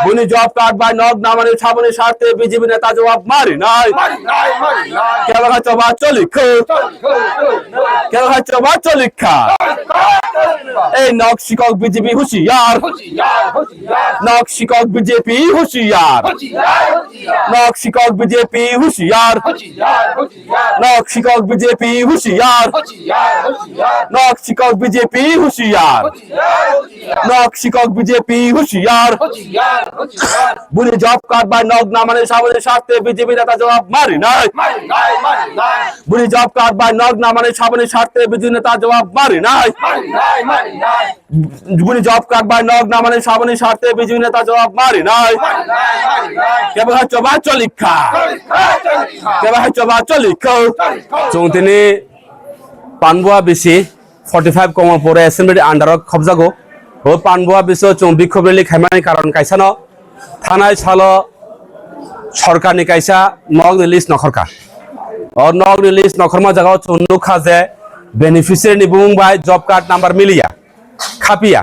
বুনি job card বা নগ নামানি ছাবনি স্বার্থে বিজেপি নেতা জবাব মারি নাই কেন খাচ্ছ বা চলিখা কেন খাচ্ছ বা চলিখা এই নগ শিকক বিজেপি হুঁশিয়ার নগ শিকক বিজেপি হুঁশিয়ার নগ শিকক বিজেপি হুঁশিয়ার নগ শিকক বিজেপি হুঁশিয়ার নগ শিকক বিজেপি হুঁশিয়ার নগ শিকক বিজেপি হুঁশিয়ার বুনি জব কার্ড বা নগ নামানি ছাবনি স্বার্থে বিজেপি নেতা জবাব মারি নাই বুনি জব কার্ড বা নগ নামানি ছাবনি স্বার্থে বিজেপি নেতা জবাব মারি নাই বুনি জব কার্ড বা নগ নামানি ছাবনি স্বার্থে বিজেপি নেতা জবাব মারি নাই কেবল হচ্ছে বা চলিখা কেবল হচ্ছে বা চলিখা চৌতিনি পানবুয়া বেশি 45 কম পরে এসেম্বলি আন্ডারক খবজাগো ও পানবুয়া বেশি চৌ বিক্ষোভ রেলি খাইমানি কারণ কাইসানো থানায় সালো সরকারনি কাইসা নগ রিলিজ নখরকা ও নগ রিলিজ নখরমা জায়গা চুন্নু খাজে বেনিফিशिয়াरि बुंबाय जब कार्ड नाम्बार मिलिया खापिया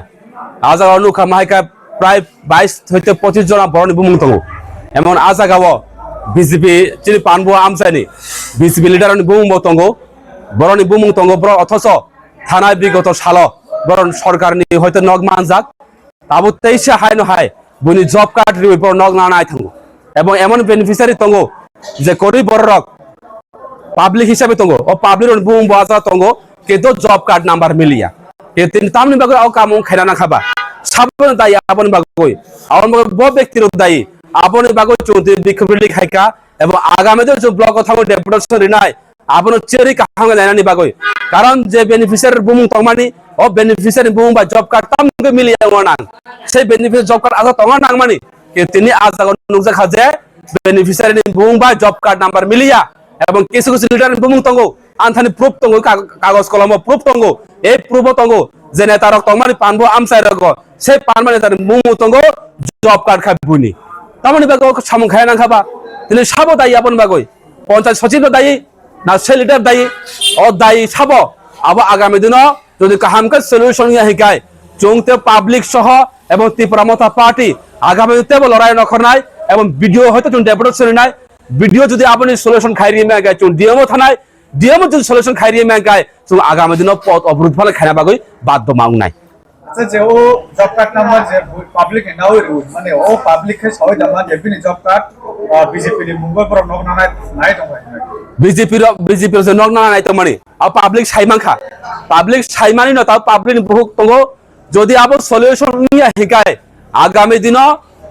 आजागाव नुखा माइका प्राय 22 হইতে 25 জন বরনি বুমুং তঙ্গো এমন আজাগাव বিজেপি চিনি পানবুয়া আমসানি বিজেপি লিডারনি বুমুং তঙ্গো বরনি বুমুং তঙ্গো ব্র অথচ থানায় বিগত সাল বরন সরকারনি হয়তো নগ মানজাক তাবু 23 হাই ন হাই বুনি জব কার্ড রিপোর্ট নগ না নাই তঙ্গো এবং এমন বেনিফিशियारि তঙ্গো যে করি বড়রক পাবলিক হিসাবে তঙ্গো ও পাবলিক বুম বাজা তঙ্গো কিন্তু জব কার্ড নাম্বার মিলিয়া কে তিন তামনি বাগো আও কামং খাইনা না খাবা সাবন দাই আপনি বাগোই আপন বাগো ব ব্যক্তির দায়ী আপনি বাগো চৌধুরী বিক্ষোভলি খাইকা এবং আগামীতে যে ব্লক থামো ডেপুটেশন নাই আপন চেরি কাহাঙ্গ লাইনানি বাগোই কারণ যে বেনিফিशियारि বুম তমানি ও বেনিফিशियारि বুম বা জব কার্ড তামগে মিলিয়া ওনান সেই বেনিফিशियारि জব কার্ড আজা তমা নাংমানি কে তিনি আজাগো নুজা খাজে বেনিফিशियारि বুম বা জব কার্ড নাম্বার মিলিয়া এবং কিছু কিছু লিডার বুমুং তঙ্গো আনথানি প্রুফ তঙ্গো কাগজ কলম প্রুফ তঙ্গো এই প্রুফ তঙ্গো যে নেতারক তংমানি পানবো আমসাই রগ সেই পানমানি নেতার বুমুং তঙ্গো জব কার্ড খাই বুনি তামানি বাগো সামং খায় না খাবা তিনি সাবো দায়ী আপন বাগই পঞ্চায়েত সচিব দায়ী না সেই লিডার দায়ী ও দায়ী সাবো আবার আগামী দিন যদি কাহামকে সলিউশন হিকায় চৌংতে পাবলিক সহ এবং ত্রিপুরা মতা পার্টি আগামী দিনে লড়াই নখরনাই এবং ভিডিও হয়তো ডেপুটেশন নাই ভিডিও যদি আপনি সলিউশন খাইরিয়ে মে গায় চুন ডিএমও থানায় ডিএমও যদি সলিউশন খাইরিয়ে মে গায় তো আগামী দিন পথ অবরোধ ফলে খানা বাগই বাধ্য মাং নাই আচ্ছা যে ও জব কার্ড নাম্বার যে পাবলিক নাও রুল মানে ও পাবলিক কে সবাই জানা যেবিনি জব কার্ড বিজেপি নি মুম্বাই পর নগ না নাই তো বিজেপি যে নগ না নাই তো মানে আর পাবলিক সাইমাংখা পাবলিক সাইমানি ন তা পাবলিক বহুত তঙ্গ যদি আব সলিউশন নিয়া হিকায় আগামী দিন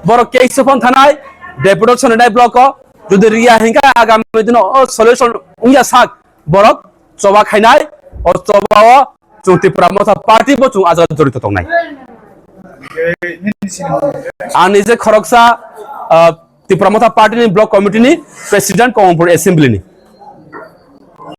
বড় কেইসফন থানায় ডেপুটেশন নাই ব্লক যদি রিয়া হিংকা আগামী দিন সলিউশন উইয়া সাক বরক চবা খাইনাই ও চবাও ত্রিপুরা মতা পার্টি বচু আজাদ জড়িত তংনাই আর নিজে খরকসা ত্রিপুরা মতা পার্টি ব্লক কমিটি নি প্রেসিডেন্ট কমপুর অ্যাসেম্বলি নি